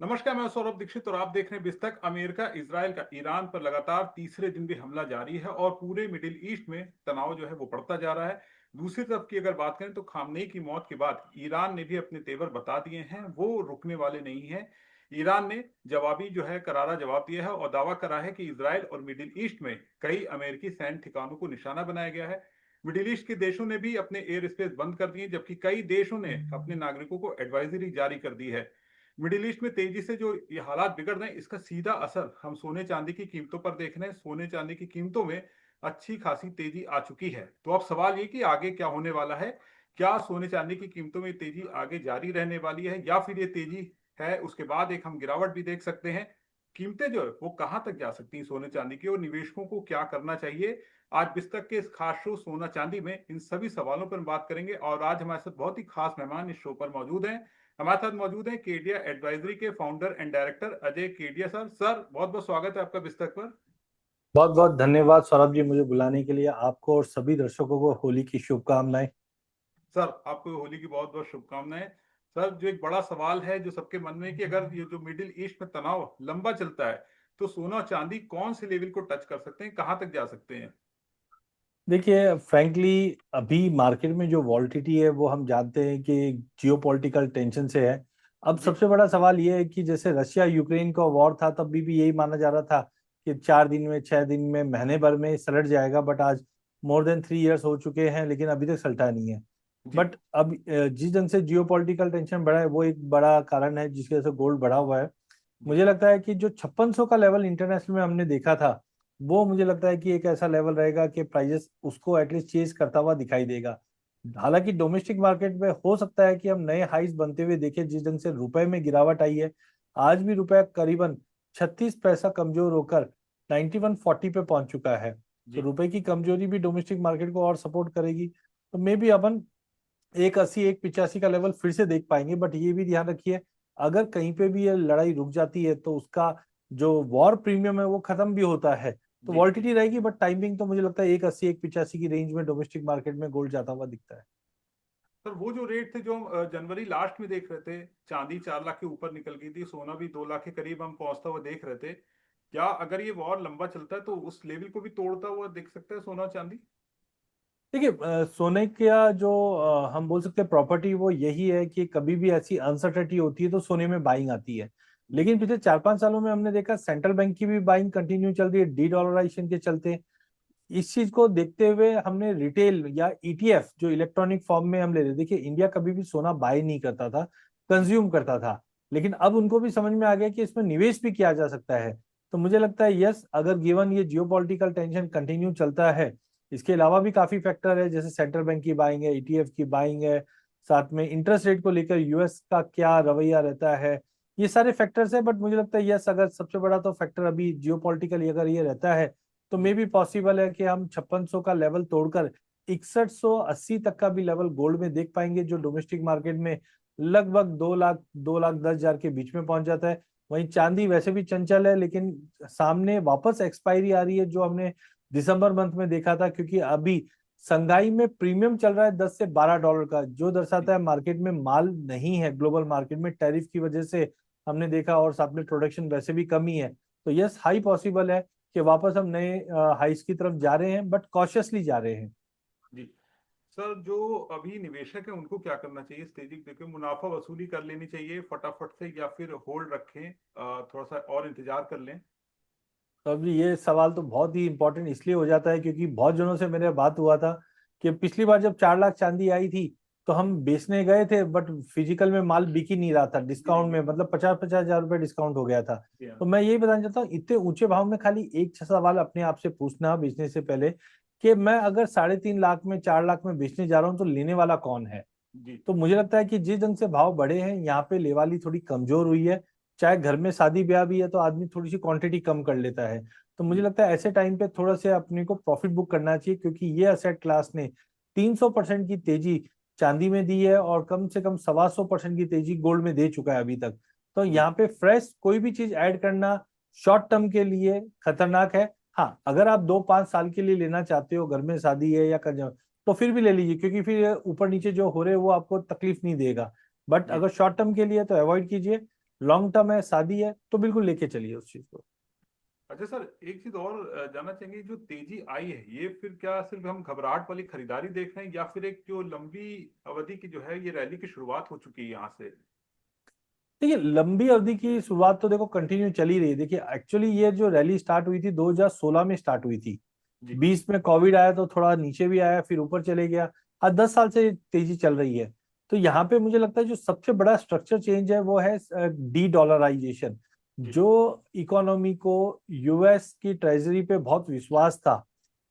नमस्कार, मैं सौरभ दीक्षित और आप देख रहे हैं बिस्तक। अमेरिका इजराइल का ईरान पर लगातार तीसरे दिन भी हमला जारी है और पूरे मिडिल ईस्ट में तनाव जो है वो बढ़ता जा रहा है। दूसरी तरफ की अगर बात करें तो खामनेई की मौत के बाद ईरान ने भी अपने तेवर बता दिए हैं, वो रुकने वाले नहीं हैं। ईरान ने जवाबी जो है करारा जवाब दिया है और दावा करा है कि इजराइल और मिडिल ईस्ट में कई अमेरिकी सैन्य ठिकानों को निशाना बनाया गया है। मिडिल ईस्ट के देशों ने भी अपने एयर स्पेस बंद कर दिए, जबकि कई देशों ने अपने नागरिकों को एडवाइजरी जारी कर दी है। मिडिल ईस्ट में तेजी से जो ये हालात बिगड़ रहे हैं, इसका सीधा असर हम सोने चांदी की कीमतों पर देख रहे हैं। सोने चांदी की कीमतों में अच्छी खासी तेजी आ चुकी है। तो अब सवाल ये कि आगे क्या होने वाला है? क्या सोने चांदी की कीमतों में तेजी आगे जारी रहने वाली है या फिर ये तेजी है उसके बाद एक हम गिरावट भी देख सकते हैं? कीमतें जो है वो कहां तक जा सकती हैं सोने चांदी की, और निवेशकों को क्या करना चाहिए? आज बिस्तक के इस खास शो सोना चांदी में इन सभी सवालों पर हम बात करेंगे और आज हमारे साथ बहुत ही खास मेहमान इस शो पर मौजूद हैं। हमारे साथ मौजूद हैं केडिया एडवाइजरी के founder and director Ajay Kedia sir. Sir, बहुत बहुत स्वागत है आपका बिस्तक पर। बहुत बहुत धन्यवाद सौरभ जी, मुझे बुलाने के लिए। आपको और सभी दर्शकों को होली की शुभकामनाएं। सर, आपको होली की बहुत बहुत शुभकामनाएं। सर, जो एक बड़ा सवाल है जो सबके मन में है कि अगर ये जो मिडिल ईस्ट में तनाव लंबा चलता है तो सोना और चांदी कौन से लेवल को टच कर सकते हैं, कहां तक जा सकते हैं? देखिए, फ्रैंकली अभी मार्केट में जो वॉलिटिलिटी है वो हम जानते हैं कि जियोपॉलिटिकल टेंशन से है। अब जी। सबसे बड़ा सवाल ये है कि जैसे रशिया यूक्रेन का वॉर था तब भी यही माना जा रहा था कि 4 दिन में, 6 दिन में, महीने भर में सलट जाएगा। बट आज मोर देन 3 इयर्स हो चुके हैं लेकिन अभी तक सलटा नहीं है। जी। बट अब जिस ढंग से जियोपॉलिटिकल टेंशन बढ़ा है वो एक बड़ा कारण है जिसकी वजह से गोल्ड बढ़ा हुआ है। जी। मुझे लगता है कि जो 5600 का लेवल इंटरनेशनल में हमने देखा था वो मुझे लगता है कि एक ऐसा लेवल रहेगा कि प्राइजेस उसको एटलीस्ट चेज करता हुआ दिखाई देगा। हालांकि डोमेस्टिक मार्केट में हो सकता है कि हम नए हाइस बनते हुए देखें। जिस ढंग से रुपए में गिरावट आई है, आज भी रुपया करीबन 36 पैसा कमजोर होकर 9140 पे पहुंच चुका है। तो जी। रुपए की कमजोरी भी डोमेस्टिक मार्केट को और सपोर्ट करेगी। तो मे बी अपन 180 185 का लेवल फिर से देख पाएंगे। बट ये भी ध्यान रखिए, अगर कहीं पे भी ये लड़ाई रुक जाती है तो उसका जो वॉर प्रीमियम है वो खत्म भी होता है। तो जी। वॉलिटिलिटी रहेगी, बट टाइमिंग तो मुझे लगता है 180 185 की रेंज में डोमेस्टिक मार्केट में गोल्ड जाता हुआ दिखता है। सर, वो जो रेट थे जो हम जनवरी लास्ट में देख रहे थे, चांदी 4 लाख के ऊपर निकल गई थी, सोना भी 2 लाख के करीब हम पहुंचता हुआ देख रहे थे। क्या अगर ये वॉर लंबा चलता है तो उस लेवल को भी तोड़ता हुआ दिख सकता है सोना चांदी? देखिए, सोने का जो हम बोल सकते हैं प्रॉपर्टी वो यही है कि कभी भी ऐसी अनसर्टेनिटी होती है तो सोने में बाइंग आती है। जी। लेकिन पिछले 4 5 सालों में हमने देखा सेंट्रल बैंक की भी बाइंग कंटिन्यू चल रही है डी डॉलराइजेशन के चलते। इस चीज को देखते हुए हमने रिटेल या ईटीएफ जो इलेक्ट्रॉनिक फॉर्म में हम ले रहे, देखिए इंडिया कभी भी सोना बाय नहीं करता था, जी। कंज्यूम करता था। लेकिन अब उनको भी समझ में आ गया कि इसमें निवेश भी किया जा सकता है। तो मुझे लगता है यस, अगर गिवन ये जियोपॉलिटिकल टेंशन कंटिन्यू चलता है, इसके अलावा भी काफी फैक्टर है जैसे सेंट्रल बैंक की बाइंग है, ईटीएफ की बाइंग है, साथ में इंटरेस्ट रेट को लेकर यूएस का क्या रवैया रहता है, ये सारे फैक्टर्स है। बट मुझे लगता है यस, अगर सबसे बड़ा तो फैक्टर अभी जियोपॉलिटिकल अगर ये रहता है तो मे जी। भी पॉसिबल है कि हम 5600 का लेवल तोड़कर 6180 तक का भी लेवल गोल्ड में देख पाएंगे, जो डोमेस्टिक मार्केट में लगभग 2 लाख 2 लाख 10 हजार के बीच में पहुंच जाता है। वहीं चांदी वैसे भी चंचल है लेकिन सामने वापस एक्सपायरी आ रही है जो हमने दिसंबर मंथ में देखा था, क्योंकि अभी संघाई में प्रीमियम चल रहा है $10 से $12 का, जो दर्शाता जी। है मार्केट में माल नहीं है। ग्लोबल मार्केट में टैरिफ की वजह से हमने देखा, और साथ में प्रोडक्शन वैसे भी कमी है। तो यस, हाई पॉसिबल है कि वापस हम नए हाइस की तरफ जा रहे हैं, बट कॉशियसली जा रहे हैं। जी। सर, जो अभी निवेशक है उनको क्या करना चाहिए? इस तेजी को देखिए, मुनाफा वसूली कर लेनी चाहिए फटाफट से या फिर होल्ड रखें, थोड़ा सा और इंतजार कर लें? तो अभी ये सवाल तो बहुत ही इंपॉर्टेंट इसलिए हो जाता है क्योंकि बहुत जनों से मेरे बात हुआ था कि पिछली बार जब 4 लाख चांदी आई थी तो हम बेचने गए थे, बट फिजिकल में माल बिक ही नहीं रहा था। जी। डिस्काउंट में जी। मतलब 50 50 हजार रुपये डिस्काउंट हो गया था। जी हाँ। तो मैं यही बताना चाहता हूँ, इतने ऊंचे भाव में खाली एक सवाल अपने आप से पूछना बेचने से पहले कि मैं अगर 3.5 लाख में 4 लाख में बेचने जा रहा हूँ तो लेने वाला कौन है। जी। तो मुझे लगता है कि जिस ढंग से भाव बढ़े हैं यहाँ पे लेवाली थोड़ी कमजोर हुई है। चाहे घर में शादी ब्याह भी है तो आदमी थोड़ी सी क्वांटिटी कम कर लेता है। तो मुझे जी। लगता है ऐसे टाइम पे थोड़ा सा अपने को प्रॉफिट बुक करना चाहिए, क्योंकि ये असेट क्लास ने 300% की तेजी चांदी में दी है और कम से कम 125% की तेजी गोल्ड में दे चुका है अभी तक। तो जी। यहाँ पे फ्रेश कोई भी चीज ऐड करना शॉर्ट टर्म के लिए खतरनाक है। हाँ, अगर आप 2 5 साल के लिए लेना चाहते हो, घर में शादी है या तो फिर भी ले लीजिए, क्योंकि फिर ये ऊपर नीचे जो हो रहे हैं वो आपको तकलीफ नहीं देगा। बट जी। अगर शॉर्ट टर्म के लिए तो अवॉइड कीजिए। लॉन्ग टर्म है, शादी है, तो बिल्कुल लेके चलिए उस चीज को। अच्छा सर, एक चीज और जानना चाहेंगे, जो तेजी आई है ये फिर क्या सिर्फ हम घबराहट वाली खरीदारी देख रहे हैं, या फिर एक जो लंबी अवधि की जो है ये रैली की शुरुआत हो चुकी है यहाँ से? देखिए, लंबी अवधि की शुरुआत तो देखो कंटिन्यू चली रही है। देखिए एक्चुअली ये जो रैली स्टार्ट हुई थी 2016 में स्टार्ट हुई थी। जी। 20 में कोविड आया तो थोड़ा नीचे भी आया, फिर ऊपर चले गया। आज 10 साल से तेजी चल रही है। तो यहाँ पे मुझे लगता है जो सबसे बड़ा स्ट्रक्चर चेंज है वो है डी डॉलराइजेशन। जी। जो इकोनॉमी को यूएस की ट्रेजरी पे बहुत विश्वास था,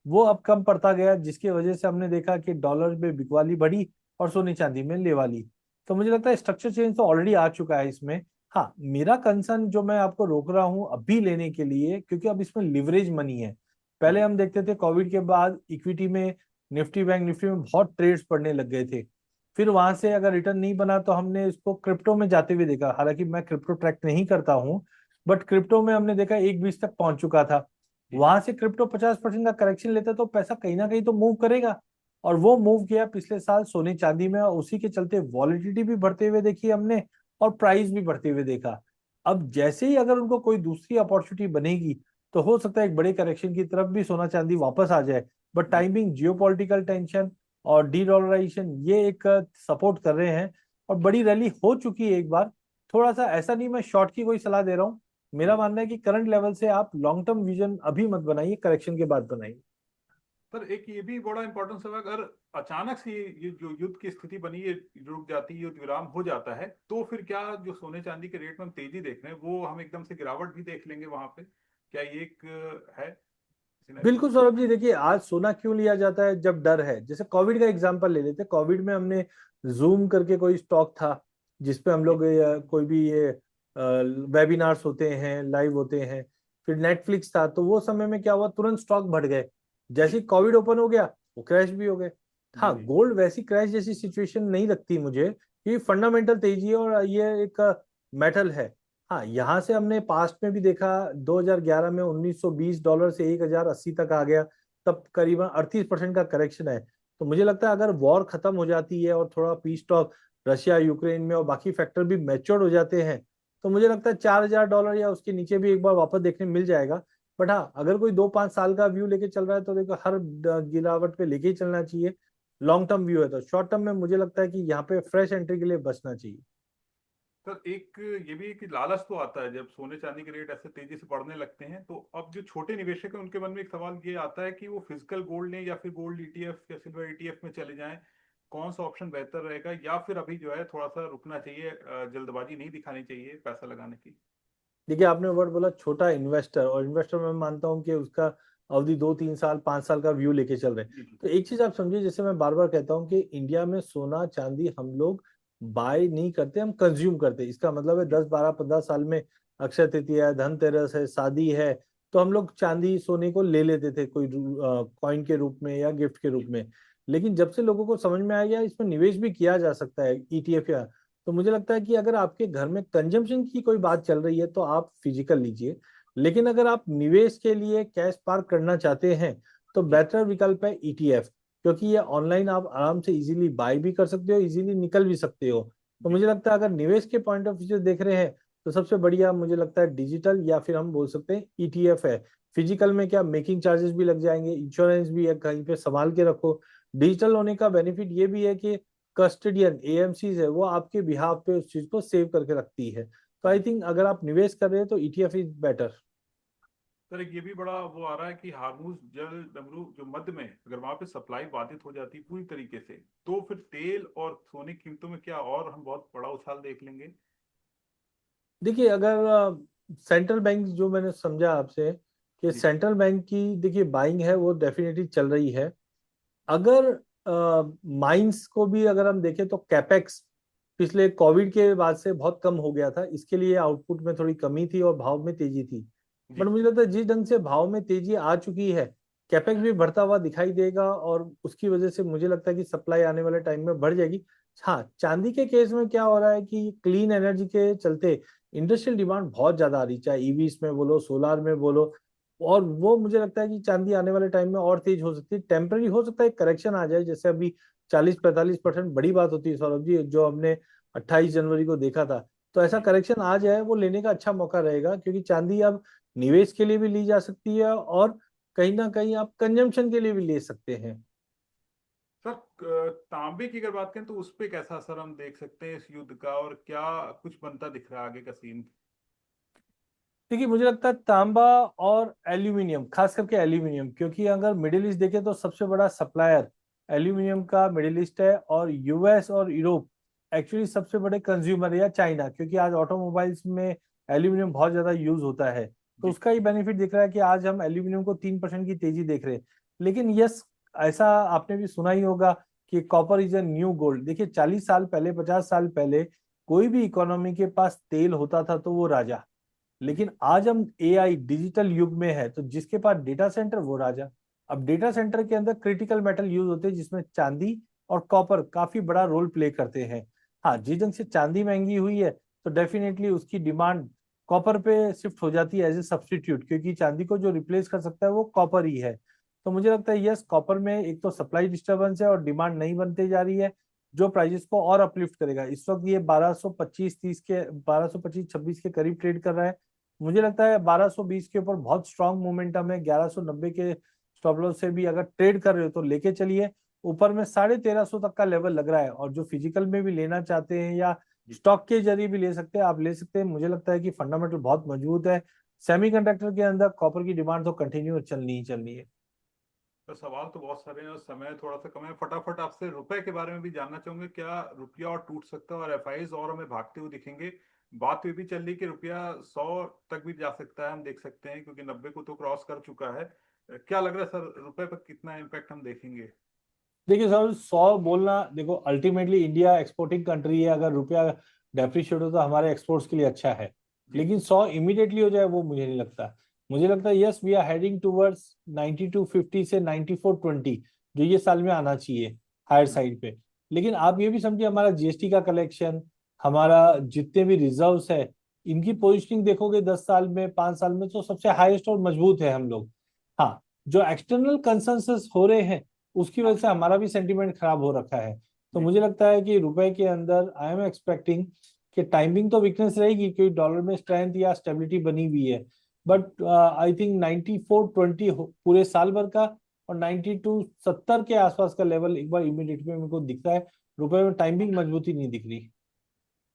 वो अब कम पड़ता गया, जिसकी वजह से हमने देखा कि डॉलर में बिकवाली बढ़ी और सोने चांदी में लेवाली। तो मुझे लगता है स्ट्रक्चर चेंज तो ऑलरेडी आ चुका है इसमें। हाँ, मेरा कंसर्न जो मैं आपको रोक रहा हूँ अभी लेने के लिए, क्योंकि अब इसमें लिवरेज मनी है। पहले जी। हम देखते थे कोविड के बाद इक्विटी में, निफ्टी बैंक निफ्टी में बहुत ट्रेड्स पड़ने लग गए थे। फिर वहां से अगर रिटर्न नहीं बना तो हमने इसको क्रिप्टो में जाते हुए देखा। हालांकि मैं क्रिप्टो ट्रैक नहीं करता हूँ, बट क्रिप्टो में हमने देखा 1.20 तक पहुंच चुका था। जी। वहां से क्रिप्टो 50% का करेक्शन लेता तो पैसा कहीं ना कहीं तो मूव करेगा। और वो मूव किया पिछले साल सोने चांदी में, और उसी के चलते वॉलिडिटी भी बढ़ते हुए देखी हमने, और प्राइस भी बढ़ते हुए देखा। अब जैसे ही अगर उनको कोई दूसरी अपॉर्चुनिटी बनेगी, तो हो सकता है एक बड़े करेक्शन की तरफ भी सोना चांदी वापस आ जाए। बट जी। टाइमिंग, जियोपॉलिटिकल टेंशन और डी डॉलराइजेशन, ये एक सपोर्ट कर रहे हैं। और बड़ी रैली हो चुकी है एक बार। थोड़ा सा ऐसा नहीं, मैं शॉर्ट की कोई सलाह दे रहा हूँ। मेरा जी मानना है कि करंट लेवल से आप लॉन्ग टर्म विजन अभी मत बनाइए, करेक्शन के बाद बनाइए। सर, एक ये भी बड़ा इंपॉर्टेंस है, अगर अचानक से ये जो युद्ध की स्थिति बनी है रुक जाती है, युद्ध विराम हो जाता है, तो फिर क्या जो सोने चांदी के रेट में हम तेजी देख रहे हैं वो हम एकदम से गिरावट भी देख लेंगे वहां पे? क्या ये एक है सिनेरियो? बिल्कुल सौरभ जी, देखिए आज सोना क्यों लिया जाता है जब डर है। जैसे कोविड का एग्जांपल ले लेते, कोविड में हमने जूम करके कोई स्टॉक था जिसपे हम जी। लोग कोई भी ये वेबिनार्स होते हैं, लाइव होते हैं। फिर नेटफ्लिक्स था, तो वो समय में क्या हुआ, तुरंत स्टॉक बढ़ गए। जैसे जी। ही कोविड ओपन हो गया, वो क्रैश भी हो गए। जी। हाँ, जी। गोल्ड वैसी क्रैश जैसी सिचुएशन नहीं लगती मुझे, कि फंडामेंटल तेजी है और ये एक मेटल है। हाँ, यहाँ से हमने पास्ट में भी देखा, 2011 में $1920 से 1080 तक आ गया। तब करीबन 38% का करेक्शन है। तो मुझे लगता है अगर वॉर खत्म हो जाती है और थोड़ा पीस टॉक रशिया यूक्रेन में और बाकी फैक्टर भी मैच्योर हो जाते हैं, तो मुझे लगता है $4000 या उसके नीचे भी एक बार वापस देखने मिल जाएगा। बट हाँ, अगर कोई 2-5 साल का व्यू लेके चल रहा है तो देखो हर गिरावट पे लेके ही चलना चाहिए। लॉन्ग टर्म व्यू है तो शॉर्ट टर्म में मुझे लगता है कि यहाँ पे फ्रेश एंट्री के लिए बचना चाहिए। सर, एक ये भी कि लालच तो आता है जब सोने चांदी के रेट ऐसे तेजी से बढ़ने लगते हैं, तो अब जो छोटे निवेशक हैं उनके मन में एक सवाल ये आता है कि वो फिजिकल गोल्ड लें या फिर गोल्ड ईटीएफ या सिल्वर ईटीएफ में चले जाएं। कौन सा ऑप्शन बेहतर रहेगा, या फिर अभी जो है थोड़ा सा रुकना चाहिए, जल्दबाजी नहीं दिखानी चाहिए पैसा लगाने की? देखिए, आपने वर्ड बोला छोटा इन्वेस्टर, और इन्वेस्टर मैं मानता हूँ कि उसका अवधि 2-3 साल 5 साल का व्यू लेके चल रहे हैं। जी। जी। तो एक चीज आप समझिए, जैसे मैं बार बार कहता हूँ कि इंडिया में सोना चांदी हम लोग बाय नहीं करते, हम कंज्यूम करते हैं। इसका मतलब है जी। 10-12-15 साल में अक्षय तृतीया है, धनतेरस है, शादी है, तो हम लोग चांदी सोने को ले लेते थे, कोई कॉइन के रूप में या गिफ्ट के रूप जी। में। लेकिन जब से लोगों को समझ में आ गया इसमें निवेश भी किया जा सकता है, ईटीएफ या, तो मुझे लगता है कि अगर आपके घर में कंजम्पशन की कोई बात चल रही है तो आप फिजिकल लीजिए। लेकिन अगर आप निवेश के लिए कैश पार्क करना चाहते हैं, तो जी। बेटर विकल्प है ईटीएफ। क्योंकि ये ऑनलाइन आप आराम से इजीली बाय भी कर सकते हो, इजीली निकल भी सकते हो। तो जी। मुझे लगता है अगर निवेश के पॉइंट ऑफ व्यू से देख रहे हैं, तो सबसे बढ़िया मुझे लगता है डिजिटल, या फिर हम बोल सकते हैं ईटीएफ है। फिजिकल में क्या, मेकिंग चार्जेस भी लग जाएंगे, इंश्योरेंस भी है, कहीं पे संभाल के रखो। डिजिटल होने का बेनिफिट ये भी है कि कस्टडियन एएमसीज है, वो आपके बिहाफ पे उस चीज को सेव करके रखती है। तो आई जी। थिंक अगर आप निवेश कर रहे हैं तो ईटीएफ इज बेटर। सर, एक ये भी बड़ा वो आ रहा है कि हार्मूज जल डमरू जो मध्य में, अगर वहां पे सप्लाई बाधित हो जाती पूरी तरीके से, तो फिर तेल और सोने की कीमतों में क्या और हम बहुत बड़ा उछाल देख लेंगे? देखिए, अगर सेंट्रल बैंक, जो मैंने समझा आपसे कि जी। सेंट्रल बैंक की देखिए बाइंग है वो डेफिनेटली चल रही है। अगर माइंस को भी अगर हम देखें तो कैपेक्स पिछले कोविड के बाद से बहुत कम हो गया था, इसके लिए आउटपुट में थोड़ी कमी थी और भाव में तेजी थी। बट जी। मुझे लगता है जिस ढंग से भाव में तेजी आ चुकी है, कैपेक्स भी बढ़ता हुआ दिखाई देगा, और उसकी वजह से मुझे लगता है कि सप्लाई आने वाले टाइम में बढ़ जाएगी। हाँ, चांदी के केस में क्या हो रहा है कि क्लीन एनर्जी के चलते इंडस्ट्रियल डिमांड बहुत ज्यादा आ रही, चाहे ईवीस में बोलो, सोलार में बोलो। और वो मुझे लगता है कि चांदी आने वाले टाइम में और तेज हो सकती है। टेम्पररी हो सकता है करेक्शन आ जाए, जैसे अभी 40-45% बड़ी बात होती है सौरभ जी, जो हमने 28 जनवरी को देखा था। तो ऐसा जी करेक्शन आ जाए वो लेने का अच्छा मौका रहेगा, क्योंकि चांदी अब निवेश के लिए भी ली जा सकती है और कहीं ना कहीं आप कंजम्पशन के लिए भी ले सकते हैं। सर, तांबे की अगर बात करें तो उस पे कैसा असर हम देख सकते हैं इस युद्ध का, और क्या कुछ बनता दिख रहा है आगे का सीन? देखिए मुझे लगता है तांबा और एल्यूमिनियम, खास करके एल्यूमिनियम, क्योंकि अगर मिडिल ईस्ट देखें तो सबसे बड़ा सप्लायर एल्यूमिनियम का मिडिल ईस्ट है, और यूएस और यूरोप एक्चुअली सबसे बड़े कंज्यूमर, या चाइना, क्योंकि आज ऑटोमोबाइल्स में एल्यूमिनियम बहुत ज्यादा यूज होता है। तो जी उसका ही बेनिफिट दिख रहा है कि आज हम एल्यूमिनियम को 3% की तेजी देख रहे हैं। लेकिन यस, ऐसा आपने भी सुना ही होगा कि copper is a new gold. देखिए 40 साल पहले, 50 साल पहले कोई भी इकोनॉमी के पास तेल होता था तो वो राजा। जी लेकिन आज हम एआई डिजिटल युग में है, तो जिसके पास डेटा सेंटर वो राजा। अब डेटा सेंटर के अंदर क्रिटिकल मेटल यूज होते हैं, जिसमें चांदी और कॉपर काफी बड़ा रोल प्ले करते हैं। हाँ, जिस ढंग से चांदी महंगी हुई है तो डेफिनेटली उसकी डिमांड कॉपर पे शिफ्ट हो जाती है एज ए सब्स्टिट्यूट, क्योंकि चांदी को जो रिप्लेस कर सकता है वो कॉपर ही है। तो मुझे लगता है यस, कॉपर में एक तो सप्लाई डिस्टर्बेंस है और डिमांड नहीं बनते जा रही है, जो प्राइजेस को और अपलिफ्ट करेगा। इस वक्त ये 1225-30 के, 1225-26 के करीब ट्रेड कर रहा है। मुझे लगता है 1220 के ऊपर बहुत स्ट्रांग मोमेंटम है। 1190 के स्टॉप लॉस से भी अगर ट्रेड कर रहे हो तो लेके चलिए। ऊपर में 1350 तक का लेवल लग रहा है, और जो फिजिकल में भी लेना चाहते हैं या जी। स्टॉक के जरिए भी ले सकते हैं, आप ले सकते हैं। मुझे लगता है कि फंडामेंटल बहुत मजबूत है। सेमीकंडक्टर के अंदर कॉपर की डिमांड तो कंटिन्यू चलनी ही चलनी है। तो सवाल तो बहुत सारे हैं और समय थोड़ा सा कम है। फटाफट आपसे रुपए के बारे में भी जानना चाहूंगे, क्या रुपया और टूट सकता है और एफआईज और हमें भागते हुए दिखेंगे? बात ये भी चल रही कि रुपया 100 तक भी जा सकता है, हम देख सकते हैं, क्योंकि 90 को तो क्रॉस कर चुका है। क्या लग रहा है सर, रुपए पर कितना इम्पैक्ट हम देखेंगे? देखिए सर, 100 बोलना, देखो अल्टीमेटली इंडिया एक्सपोर्टिंग कंट्री है। अगर रुपया डेप्रिशिएट हो तो हमारे एक्सपोर्ट्स के लिए अच्छा है। जी लेकिन 100 इमीडिएटली हो जाए वो मुझे नहीं लगता। मुझे लगता है yes, we are heading towards 9250 से 9420, जो ये साल में आना चाहिए हायर जी साइड पे। लेकिन आप ये भी समझिए, हमारा जीएसटी का कलेक्शन, हमारा जितने भी रिजर्व्स है, इनकी पोजिशनिंग देखोगे 10 साल में, 5 साल में, तो सबसे हाईएस्ट और मजबूत है हम लोग। हाँ, जो एक्सटर्नल कंसेंसस हो रहे हैं उसकी वजह से हमारा भी सेंटीमेंट खराब हो रखा है। तो जी मुझे लगता है कि रुपए के अंदर आई एम एक्सपेक्टिंग कि टाइमिंग तो वीकनेस रहेगी, क्योंकि डॉलर में स्ट्रेंथ या स्टेबिलिटी बनी हुई है। जी बट आई थिंक 9420 पूरे साल भर का, और 9270 के आसपास का लेवल एक बार इमीडिएट में मेरे को दिखता है। रुपए में टाइमिंग मजबूती नहीं दिख रही।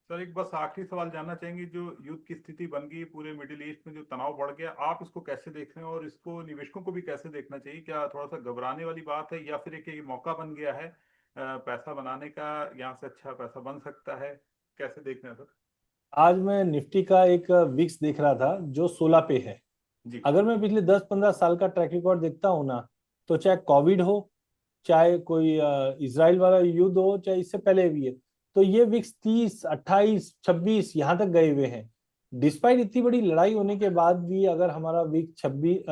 सर, एक बस आखिरी सवाल जानना चाहेंगे, जो युद्ध की स्थिति बन गई पूरे मिडिल ईस्ट में, जो तनाव बढ़ गया, आप इसको कैसे देख रहे हैं और इसको निवेशकों को भी कैसे देखना चाहिए? क्या थोड़ा सा घबराने वाली बात है, या फिर एक मौका बन गया है पैसा बनाने का, यहाँ से अच्छा पैसा बन सकता है? कैसे देख रहे हैं सर? आज मैं निफ्टी का एक विक्स देख रहा था जो 16 पे है। जी अगर मैं पिछले 10-15 साल का ट्रैक रिकॉर्ड देखता हूँ ना, तो चाहे कोविड हो, चाहे कोई इसराइल वाला युद्ध हो, चाहे इससे पहले भी है, तो ये विक्स 30, 28, 26 यहाँ तक गए हुए हैं। डिस्पाइट इतनी बड़ी लड़ाई होने के बाद भी अगर हमारा विक्स 26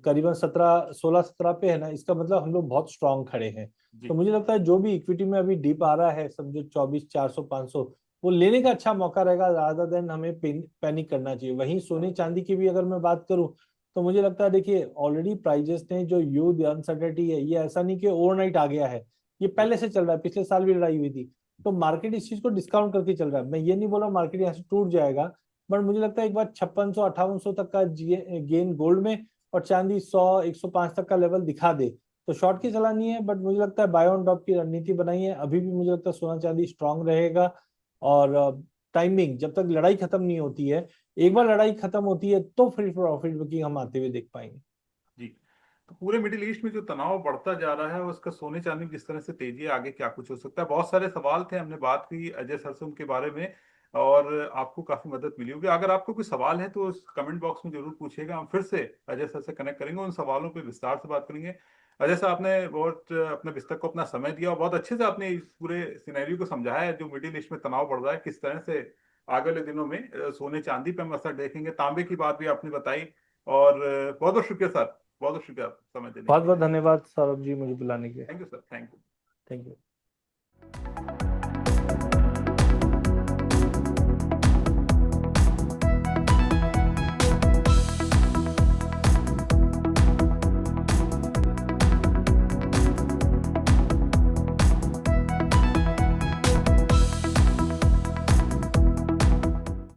करीबन 17, 16, 17 पे है ना, इसका मतलब हम लोग बहुत स्ट्रांग खड़े हैं। तो जी मुझे लगता है जो भी इक्विटी में अभी डिप आ रहा है, समझो 24, 400, 500, वो लेने का अच्छा मौका रहेगा, रादर देन हमें पैनिक करना चाहिए। वहीं सोने चांदी की भी अगर मैं बात करूं, तो मुझे लगता है देखिए ऑलरेडी प्राइजेस ने जो युद्ध अनसर्टेनिटी है, ये ऐसा नहीं कि ओवरनाइट आ गया है, ये जी पहले से चल रहा है, पिछले साल भी लड़ाई हुई थी। तो मार्केट इस चीज को डिस्काउंट करके चल रहा है। मैं ये नहीं बोल रहा मार्केट यहाँ से टूट जाएगा, बट मुझे लगता है एक बार 5600, 5800 तक का गेन गोल्ड में, और चांदी 100, 105 तक का लेवल दिखा दे तो शॉर्ट की सलाह नहीं है। बट मुझे लगता है बाय ऑन टॉप की रणनीति बनाई है। अभी भी मुझे लगता है सोना चांदी स्ट्रांग रहेगा। और टाइमिंग जब तक लड़ाई खत्म नहीं होती है, एक बार लड़ाई खत्म होती है तो फिर प्रॉफिट बुकिंग हम आते हुए देख पाएंगे। जी। तो पूरे मिडिल ईस्ट में जो तनाव बढ़ता जा रहा है, उसका सोने चांदी में जिस तरह से तेजी है, आगे क्या कुछ हो सकता है? बहुत सारे सवाल थे, हमने बात की अजय सर से उनके बारे में, और आपको काफी मदद मिली होगी। अगर आपको कोई सवाल है तो उस कमेंट बॉक्स में जरूर पूछिएगा, हम फिर से अजय सर से कनेक्ट करेंगे, उन सवालों पे विस्तार से बात करेंगे। अजय सर, आपने बहुत अपने बिस्तर को अपना समय दिया और बहुत अच्छे से आपने इस पूरे सिनेरियो को समझाया है, जो मिडिल ईस्ट में तनाव बढ़ रहा है, किस तरह से आगे वाले दिनों में सोने चांदी पे हम असर देखेंगे। तांबे की बात भी आपने बताई। और बहुत बहुत शुक्रिया सर, बहुत बहुत शुक्रिया समय देने बहुत के लिए। बहुत धन्यवाद सौरभ जी मुझे बुलाने के लिए। Thank you sir, thank you. Thank you.